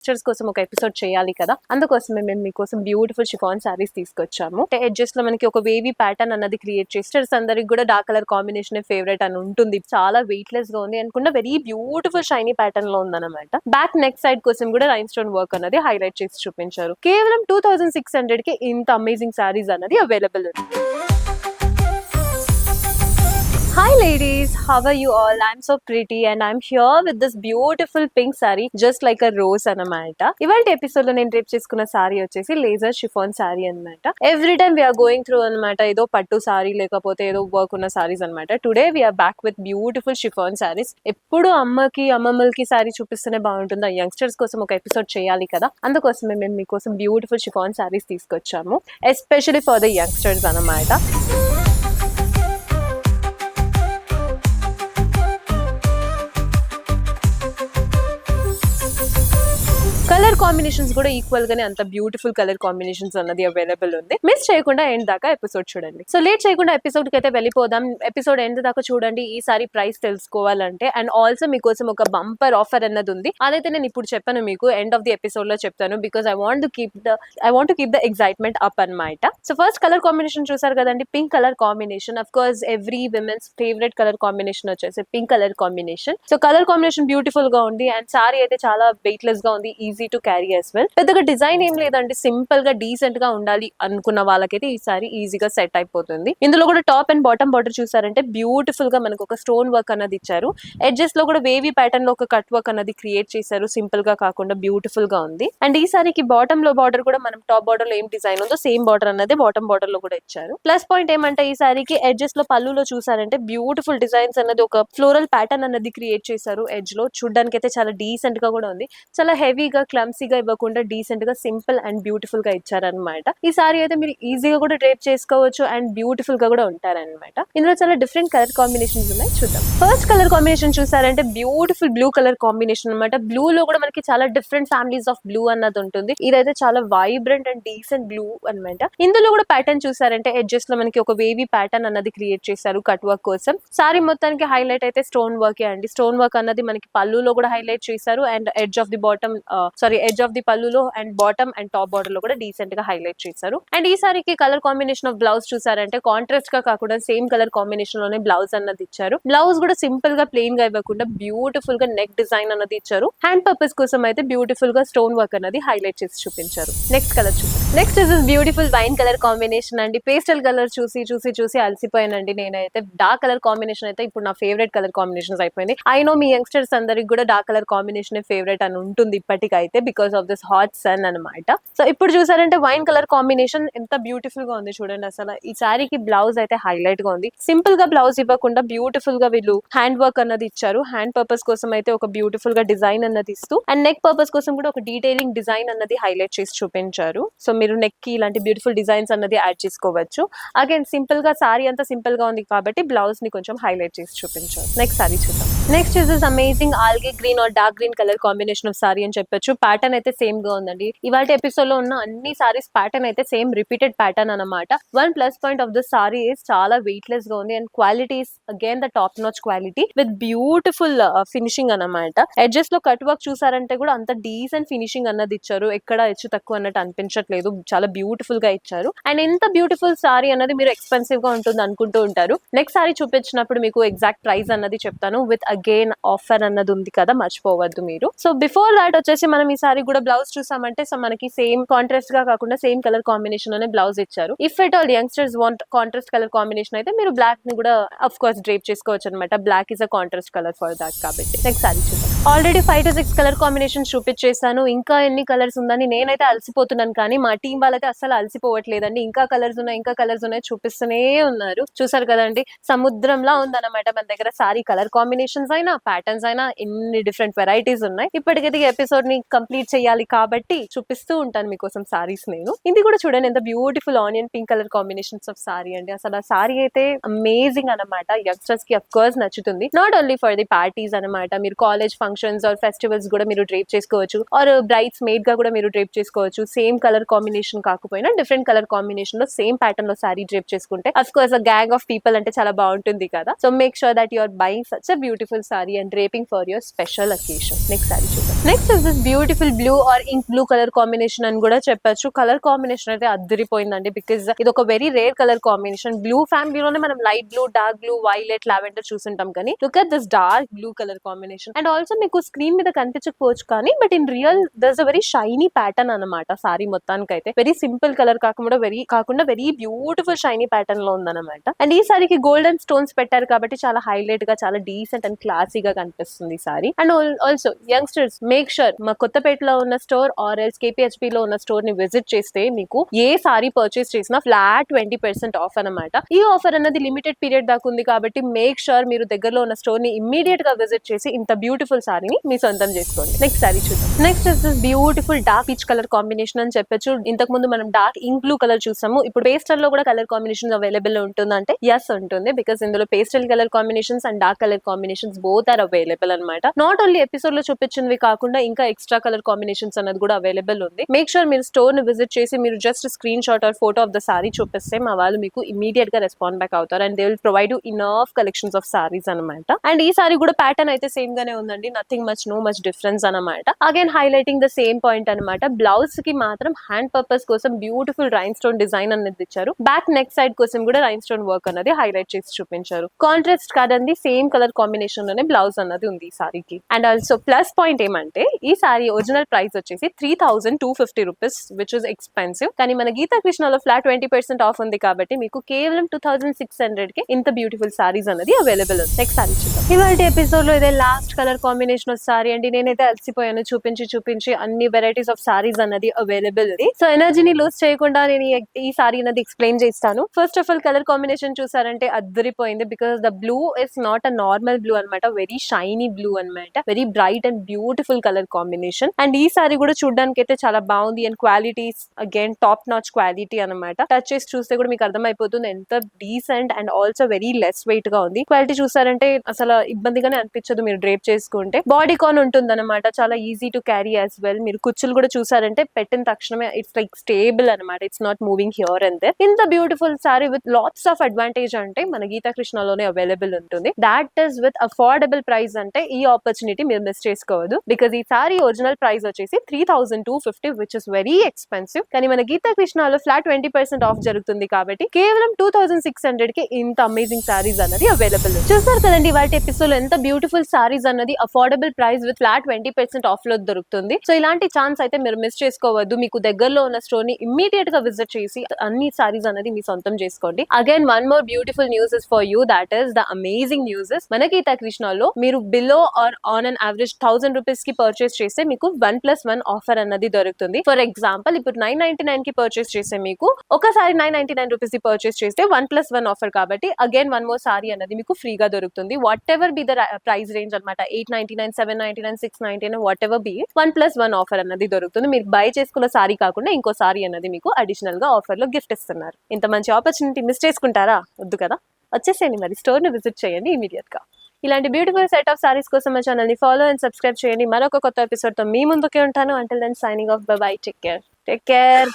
Youngsters కోసం ఒక episode చేయాలి కదా, అందుకోసమే మేము మీకోసం బ్యూటిఫుల్ షిఫాన్ సారీస్ తీసుకొచ్చాము. ఎడ్జెస్ లో మనకి ఒక వేవీ ప్యాటర్న్ అన్నది క్రియేట్ చేసి అందరికి కూడా డార్క్ కలర్ కాంబినేషన్ ఫేవరెట్ అని ఉంటుంది. చాలా వెయిట్ లెస్ గా ఉంది అనుకున్న వెరీ బ్యూటిఫుల్ షైనీ ప్యాటర్న్ లో ఉందన్నమాట. బ్యాక్ నెక్ సైడ్ కోసం కూడా రైన్ స్టోన్ వర్క్ అన్నది హైలైట్ చేసి చూపించారు. కేవలం 2600 కి ఇంత అమేజింగ్ సారీస్ అన్నది అవైలబుల్ ఉంది. Hi ladies, how are you all? I'm so pretty and I'm here with this beautiful pink saree just like a rose అన్నమాట. ఇవాల్టి ఎపిసోడ్ లో నేను రేపు చేసుకున్న సారీ వచ్చేసి లేజర్ షిఫాన్ సారీ అన్నమాట. Every time we are going through అన్నమాట. ఏదో పట్టు సారీ లేకపోతే ఏదో వర్క్ ఉన్న సారీస్ అన్నమాట. Today we are back with beautiful chiffon saris. ఎప్పుడు అమ్మకి అమ్మమ్మలకి సారీ చూపిస్తేనే బాగుంటుంది. ఆ యంగ్స్టర్స్ కోసం ఒక ఎపిసోడ్ చేయాలి కదా, అందుకోసమే మేము మీకోసం బ్యూటిఫుల్ షిఫాన్ సారీస్ తీసుకొచ్చాము, ఎస్పెషల్లీ ఫర్ ద యంగ్స్టర్స్ అన్నమాట. కలర్ కాంబినేషన్స్ కూడా ఈక్వల్ గానే అంత బ్యూటిఫుల్ కలర్ కాంబినేషన్స్ అన్నది అవైలబుల్ ఉంది. మిస్ చేయకుండా ఎండ్ దాకా ఎపిసోడ్ చూడండి. సో లేట్ చేయకుండా ఎపిసోడ్ కి అయితే వెళ్ళిపోదాం. ఎపిసోడ్ ఎండ్ దాకా చూడండి. ఈసారి ప్రైస్ తెలుసుకోవాలంటే అండ్ ఆల్సో మీకోసం ఒక బంపర్ ఆఫర్ అన్నది ఉంది. అదైతే నేను ఇప్పుడు చెప్పాను, మీకు ఎండ్ ఆఫ్ ది ఎపిసోడ్ లో చెప్తాను. Because I want to keep the excitement up అన్నమాట. సో ఫస్ట్ కలర్ కాంబినేషన్ చూసారు కదండి, pink colour combination. Of course every women's favourite colour combination వచ్చేసి pink colour combination. So colour combination beautiful గా ఉంది and sorry అయితే చాలా weight less గా ఉంది, easy to carry as well. పెద్దగా డిజైన్ ఏం లేదండి, సింపుల్ గా డీసెంట్ గా ఉండాలి అనుకున్న వాళ్ళకైతే ఈ సారీ ఈజీగా సెట్ అయిపోతుంది. ఇందులో కూడా టాప్ అండ్ బాటమ్ బార్డర్ చూసారంటే బ్యూటిఫుల్ గా మనకు ఒక స్టోన్ వర్క్ అన్నది ఇచ్చారు. ఎడ్జెస్ లో కూడా వేవీ ప్యాటర్న్ లో ఒక కట్ వర్క్ అన్నది క్రియేట్ చేశారు. సింపుల్ గా కాకుండా బ్యూటిఫుల్ గా ఉంది. అండ్ ఈ సారీకి బాటమ్ లో బార్డర్ కూడా మనం టాప్ బార్డర్ లో ఏం డిజైన్ ఉందో సేమ్ బార్డర్ అన్నది బాటమ్ బార్డర్ లో కూడా ఇచ్చారు. ప్లస్ పాయింట్ ఏమంటే ఈ సారీకి ఎడ్జెస్ లో పళ్ళులో చూసారంటే బ్యూటిఫుల్ డిజైన్స్ అన్నది ఒక ఫ్లోరల్ ప్యాటర్న్ అన్నది క్రియేట్ చేశారు. ఎడ్జ్ లో చూడడానికి అయితే చాలా డీసెంట్ గా కూడా ఉంది. చాలా హెవీగా క్లమ్సీగా ఇవ్వకుండా డీసెంట్ గా సింపుల్ అండ్ బ్యూటిఫుల్ గా ఇచ్చారనమాట. ఈ సారీ అయితే మీరు ఈజీగా కూడా డ్రేప్ చేసుకోవచ్చు అండ్ బ్యూటిఫుల్ గా కూడా ఉంటారనమాట. ఇందులో చాలా డిఫరెంట్ కలర్ కాంబినేషన్స్ ఉన్నాయి, చూద్దాం. ఫస్ట్ కలర్ కాంబినేషన్ చూసారంటే బ్యూటిఫుల్ బ్లూ కలర్ కాంబినేషన్ అనమాట. బ్లూ లో కూడా మనకి చాలా డిఫరెంట్ ఫ్యామిలీస్ ఆఫ్ బ్లూ అన్నది ఉంటుంది. ఇదైతే చాలా వైబ్రెంట్ అండ్ డీసెంట్ బ్లూ అనమాట. ఇందులో కూడా ప్యాటర్న్ చూసారంటే ఎడ్జెస్ లో మనకి ఒక వేవీ ప్యాటర్న్ అన్నది క్రియేట్ చేశారు కట్ వర్క్ కోసం. సారీ మొత్తానికి హైలైట్ అయితే స్టోన్ వర్క్ అండి. స్టోన్ వర్క్ అన్నది మనకి పళ్ళులో కూడా హైలైట్ చేశారు అండ్ ఎడ్జ్ ఆఫ్ ది పళ్ళులో and bottom and top border లో కూడా డీసెంట్ గా హైలైట్ చేశారు. అండ్ ఈ సారీకి కలర్ కాంబినేషన్ ఆఫ్ బ్లౌజ్ చూసారంటే కాంట్రాస్ట్ గా కాకుండా సేమ్ కలర్ కాంబినేషన్ లోనే బ్లౌజ్ అన్నది ఇచ్చారు. బ్లౌజ్ కూడా సింపుల్ గా ప్లెయిన్ గా ఇవ్వకుండా బ్యూటిఫుల్ గా నెక్ డిజైన్ అన్నది ఇచ్చారు. హ్యాండ్ పర్పస్ కోసం అయితే బ్యూటిఫుల్ గా స్టోన్ వర్క్ అన్నది హైలైట్ చేసి చూపించారు. నెక్స్ట్ కలర్ చూసారు. Next is beautiful wine colour combination అండి. పేస్టల్ కలర్ చూసి అలసిపోయానండి నేనైతే. డార్క్ కలర్ కాంబినేషన్ అయితే ఇప్పుడు నా ఫేవరెట్ కలర్ కాంబినేషన్స్ అయిపోయింది. ఐ నో మీ యంగ్స్టర్స్ అందరికి కూడా డార్క్ కలర్ కాంబినేషన్ ఫేవరెట్ అని ఉంటుంది ఇప్పటికైతే, because of this hot sun అనమాట. సో ఇప్పుడు చూసారంటే వైన్ కలర్ కాంబినేషన్ ఎంత బ్యూటిఫుల్ గా ఉంది చూడండి. అసలు ఈ సారీకి బ్లౌజ్ అయితే హైలైట్ గా ఉంది. సింపుల్ గా బ్లౌజ్ ఇవ్వకుండా బ్యూటిఫుల్ గా వీళ్ళు హ్యాండ్ వర్క్ అన్నది ఇచ్చారు. హ్యాండ్ పర్పస్ కోసం అయితే ఒక బ్యూటిఫుల్ గా డిజైన్ అన్నది ఇస్తూ అండ్ నెక్ పర్పస్ కోసం కూడా ఒక డీటెయిలింగ్ డిజైన్ అన్నది హైలైట్ చేసి చూపించారు. సో మీరు నెక్ కి ఇలాంటి బ్యూటిఫుల్ డిజైన్స్ అన్నది యాడ్ చేసుకోవచ్చు. అగైన్ సింపుల్ గా సారీ అంతా సింపుల్ గా ఉంది కాబట్టి బ్లౌజ్ ని కొంచెం హైలైట్ చేసి చూపించారు. నెక్స్ట్ సారీ చూద్దాం. Next is this amazing algae green or dark green colour combination of sorry అని చెప్పొచ్చు. ప్యాటర్న్ అయితే సేమ్ గా ఉందండి. ఇవాళ ఎపిసోడ్ లో ఉన్న అన్ని సారీస్ ప్యాటర్న్ అయితే సేమ్ రిపీటెడ్ ప్యాటర్న్ అనమాట. One plus point of the sorry is చాలా వెయిట్ లెస్ గా ఉంది and quality is again the top notch quality with beautiful finishing అనమాట. ఎడ్జెస్ లో కట్ వర్క్ చూసారంటే కూడా అంత డీసెంట్ ఫినిషింగ్ అన్నది ఇచ్చారు. ఎక్కడ హెచ్చు తక్కువ అన్నట్టు అనిపించట్లేదు. చాలా బ్యూటిఫుల్ గా ఇచ్చారు. అండ్ ఇంత బ్యూటిఫుల్ సారీ అన్నది మీరు ఎక్స్పెన్సివ్ గా ఉంటుంది అనుకుంటూ ఉంటారు. నెక్స్ట్ సారీ చూపించినప్పుడు మీకు ఎగ్జాక్ట్ ప్రైస్ అన్నది చెప్తాను. విత్ అగైన్ ఆఫర్ అన్నది ఉంది కదా, మర్చిపోవద్దు మీరు. సో బిఫోర్ దాట్ వచ్చేసి మనం ఈ సారీ కూడా బ్లౌజ్ చూసామంటే సో మనకి సేమ్ కాంట్రాస్ట్ గా కాకుండా సేమ్ కలర్ కాంబినేషన్ లోనే బ్లౌజ్ ఇచ్చారు. If at all youngsters want contrast colour combination అయితే మీరు బ్లాక్ ని కూడా అఫ్ కోర్స్ డ్రేప్ చేసుకోవచ్చు అనమాట. Black is a contrast colour for that కాబట్టి. నెక్స్ట్ సారీ చూద్దాం. ఆల్రెడీ 5 to 6 కలర్ కాంబినేషన్ చూపించేసాను. ఇంకా ఎన్ని కలర్స్ ఉందని నేనైతే అలసిపోతున్నాను, కానీ మా టీం వాళ్ళైతే అస్సలు అలసిపోవట్లేదండి. ఇంకా కలర్స్ ఉన్నాయి చూపిస్తూనే ఉన్నారు. చూసారు కదండి, సముద్రంలా ఉందన్నమాట మన దగ్గర సారీ. కలర్ కాంబినేషన్స్ అయినా ప్యాటర్న్స్ అయినా ఎన్ని డిఫరెంట్ వెరైటీస్ ఉన్నాయి. ఇప్పటికైతే ఎపిసోడ్ ని కంప్లీట్ చేయాలి కాబట్టి చూపిస్తూ ఉంటాను మీకోసం సారీస్ నేను. ఇది కూడా చూడండి ఎంత beautiful onion pink colour combinations of sorry అండి. అసలు ఆ సారీ అయితే అమేజింగ్ అనమాట. యంగ్స్టర్స్ కి అఫ్ కోర్స్ నచ్చుతుంది. Not only for the parties అనమాట. మీరు కాలేజ్ ఫంక్షన్స్ ఆర్ ఫెస్టివల్స్ కూడా మీరు డ్రేప్ చేసుకోవచ్చు, ఆర్ బ్రైడ్స్ మేడ్ గా కూడా మీరు డ్రేప్ చేసుకోవచ్చు. సేమ్ కలర్ కాంబినేషన్ కాకపోయినా డిఫరెంట్ కలర్ కాంబినేషన్ లో సేమ్ ప్యాటర్న్ లో సారీ డ్రేప్ చేసుకుంటే of course a gang of people అంటే చాలా బాగుంటుంది కదా. So make sure that you are buying such a beautiful sari and draping for your special occasion. Next sari చూద్దాం. Next is this beautiful blue or ink blue colour combination అని కూడా చెప్పొచ్చు. Colour combination అయితే అద్దరిపోయిందండి, because ఇది ఒక very rare colour combination. Blue ఫ్యామిలీలోనే మనం light blue, dark blue, violet, lavender చూసుంటాం, కానీ look at this dark blue colour combination. And also మీకు స్క్రీన్ మీద కనిపించకపోవచ్చు కానీ but in real there's a very shiny pattern అనమాట. సారీ మొత్తానికి అయితే వెరీ సింపుల్ కలర్ కాకుండా వెరీ బ్యూటిఫుల్ షైనీ ప్యాటర్న్ లో ఉందన్నమాట. అండ్ ఈ సారీకి గోల్డెన్ స్టోన్స్ పెట్టారు కాబట్టి చాలా హైలైట్ గా, చాలా డీసెంట్ అండ్ క్లాసీగా కనిపిస్తుంది ఈ sorry. And also youngsters make sure మా కొత్తపేటలో ఉన్న స్టోర్ ఆర్ ఎల్స్ KPHP లో ఉన్న స్టోర్ ని విజిట్ చేస్తే మీకు ఏ సారీ పర్చేస్ చేసినా ఫ్లాట్ 20% ఆఫ్ అనమాట. ఈ ఆఫర్ అన్నది లిమిటెడ్ పీరియడ్ దాకా ఉంది కాబట్టి మేక్ షూర్ మీరు దగ్గరలో ఉన్న స్టోర్ ని ఇమ్మీడియట్ గా విజిట్ చేసి ఇంత బ్యూటిఫుల్ సారీని మీ సొంతం చేసుకోండి. నెక్స్ట్ సారీ చూద్దాం. Next is this beautiful dark peach colour combination అని చెప్పొచ్చు. ఇంతకు ముందు మనం డార్క్ ఇంక్ బ్లూ కలర్ చూసాము, ఇప్పుడు పేస్టల్ లో కూడా కలర్ కాంబినేషన్ అవైలబుల్ ఉంటుందంటే ఎస్ ఉంటుంది, బికాస్ ఇందులో pastel colour combinations and dark colour combinations both are available అనమాట. నాట్ ఓన్లీ ఎపిసోడ్ లో చూపించినవి కాకుండా ఇంకా ఎక్స్ట్రా కలర్ కాంబినేషన్స్ అనేది కూడా అవైలబుల్ ఉంది. మేక్ షూర్ మీరు స్టోర్ ని విజిట్ చేసి మీరు just screen shot are photo of the sorry చూపిస్తే మా వాళ్ళు మీకు ఇమీడియట్ గా రెస్పాండ్ బ్యాక్ అవుతారు and they will provide you enough collections of saris అనమాట. అండ్ ఈ సారీ కూడా ప్యాటర్న్ అయితే సేమ్ గానే ఉందండి, nothing much, no much difference అనమాట. Again highlighting the same point అనమాట. బ్లౌజ్ కి మాత్రం హ్యాండ్ పర్పస్ కోసం బ్యూటిఫుల్ రైన్ స్టోన్ డిజైన్ అనేది ఇచ్చారు. బ్యాక్ నెక్ సైడ్ కోసం కూడా రైన్ స్టోన్ వర్క్ అనేది హైలైట్ చేసి చూపించారు. కాంట్రాస్ట్ కాదండి, సేమ్ కలర్ కాంబినేషన్ లోనే బ్లౌజ్ అన్నది ఉంది ఈ సారీకి. అండ్ ఆల్సో ప్లస్ పాయింట్ ఏమంటే ఈ సారీ ఒరిజినల్ ప్రైస్ వచ్చేసి 3250 రూపీస్, విచ్ ఇస్ ఎక్స్పెన్సివ్. కానీ మన గీతా కృష్ణలో ఫ్లాట్ 20% ఆఫ్ ఉంది కాబట్టి మీకు కేవలం 2600 కి ఇంత బ్యూటిఫుల్ సారీస్ అనేది అవైలబుల్ ఉంది. నెక్స్ట్ సారీ చూద్దాం. ఇవాళ ఎపిసోడ్ లో ఇదే last colour combination of sorry అండి. నేనైతే అలసిపోయాను చూపించి అన్ని వెరైటీస్ ఆఫ్ సారీస్ అన్నది అవైలబుల్ ఉంది. సో ఎనర్జీని లూజ్ చేయకుండా నేను ఈ సారీ అనేది ఎక్స్ప్లెయిన్ చేస్తాను. First of all colour combination చూసారంటే అద్దరిపోయింది, because the blue is not a normal blue అనమాట, వెరీ షైనీ బ్లూ అనమాట, very bright and beautiful colour combination. And ఈ సారీ కూడా చూడడానికి అయితే చాలా బాగుంది and qualities again top notch quality అనమాట. టచ్ చేసి చూస్తే కూడా మీకు అర్థమైపోతుంది ఎంత decent and also very less weight గా ఉంది. క్వాలిటీ చూసారంటే అసలు ఇబ్బందిగానే అనిపించదు మీరు డ్రేప్ చేసుకుంటే. బాడీ కాన్ ఉంటుంది అనమాట, చాలా easy to carry as well. మీరు కుచ్చులు కూడా చూసారంటే పెట్టిన తక్షణమే ఇట్స్ లైక్ స్టేబుల్ అనమాట, it's not moving here and there. ఇంత beautiful sari with lots of advantage అంటే మన గీతా కృష్ణలోనే అవైలబుల్ ఉంటుంది. That is with affordable price అంటే ఈ ఆపర్చునిటీ మీరు మిస్ చేసుకోవద్దు, బికాస్ ఈ సారీ ఒరిజినల్ ప్రైస్ వచ్చేసి 3250, విచ్ ఇస్ వెరీ ఎక్స్పెన్సివ్. కానీ మన గీతా కృష్ణలో ఫ్లాట్ 20% ఆఫ్ జరుగుతుంది కాబట్టి కేవలం 2600 కి ఇంత అమేజింగ్ సారీస్ అన్నది అవైలబుల్. చూస్తారు కదండి వాటి ఎపిసోడ్ ఎంత బ్యూటిఫుల్ సారీస్ అన్నది affordable price with flat 20% of లో దొరుకుతుంది. సో ఇలాంటి ఛాన్స్ అయితే మీరు మిస్ చేసుకోవద్దు. మీకు దగ్గరలో ఉన్న స్టోర్ ని ఇమ్మీడియట్ గా విజిట్ చేసి అన్ని సారీస్ అనేది మీ సొంతం చేసుకోండి. Again one more beautiful news is for you, that is the amazing news is మన గీతా కృష్ణలో మీరు below or on an average 1000 rupees కి పర్చేస్ చేస్తే మీకు 1+1 ఆఫర్ అన్నది దొరుకుతుంది. ఫర్ ఎగ్జాంపుల్ ఇప్పుడు 999 కి పర్చేస్ చేస్తే మీకు ఒకసారి 999 రూపీస్ కి పర్చేస్ చేస్తే 1+1 ఆఫర్ కాబట్టి అగైన్ వన్ మోర్ సారీ అనేది మీకు ఫ్రీగా దొరుకుతుంది. What ever be the price range అనమాట, 899, 799, 699, వాట్ ఎవర్ బి 1+1 ఆఫర్ అన్నది దొరుకుతుంది. మీరు బై చేసుకున్న సారీ కాకుండా ఇంకో సారీ అన్నది మీకు అడిషనల్ గా ఆఫర్ లో గిఫ్ట్ ఇస్తున్నారు. ఇంత మంచి ఆపర్చునిటీ మిస్ చేసుకుంటారా? వద్దు కదా, వచ్చేసేయండి మరి స్టోర్ ని విజిట్ చేయండి ఇమీడియట్ గా. ఇలాంటి బ్యూటిఫుల్ సెట్ ఆఫ్ సారీస్ కోసం మా ఛానల్ ని ఫాలో అండ్ సబ్స్క్రైబ్ చేయండి. మరొక కొత్త ఎపిసోడ్ తో మీ ముందుకే ఉంటాను. Until then signing off, bye bye, take care.